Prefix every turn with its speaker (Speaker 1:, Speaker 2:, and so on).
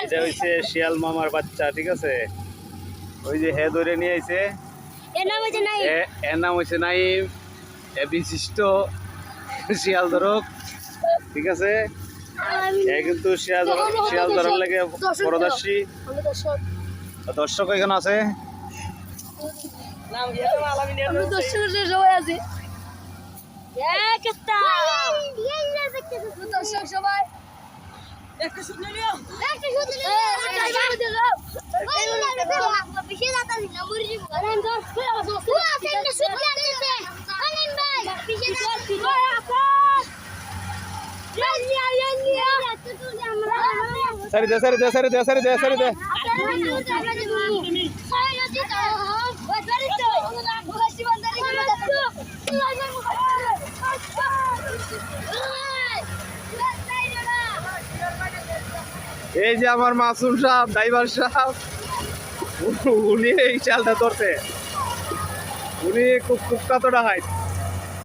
Speaker 1: এটা হচ্ছে শিয়াল মামার বাচ্চা, ঠিক আছে? ওই যে হে ধরে নিয়ে আইছে, এর নাম হচ্ছে নাইম, এ বিশিষ্ট শিয়াল ধরক, ঠিক আছে? এ কিন্তু শিয়াল ধরার লাগে পরদর্শী। দর্শক এখানে আছে,
Speaker 2: সবাই
Speaker 1: সারি দে সারি দে সারি দে সারি দে সারি দে। এই যে আমার মাসুম সাহেব, ড্রাইভার সাহেব, উনি এই চালটা ধরছে, উনি খুব কুখ্যাত ডাকাত।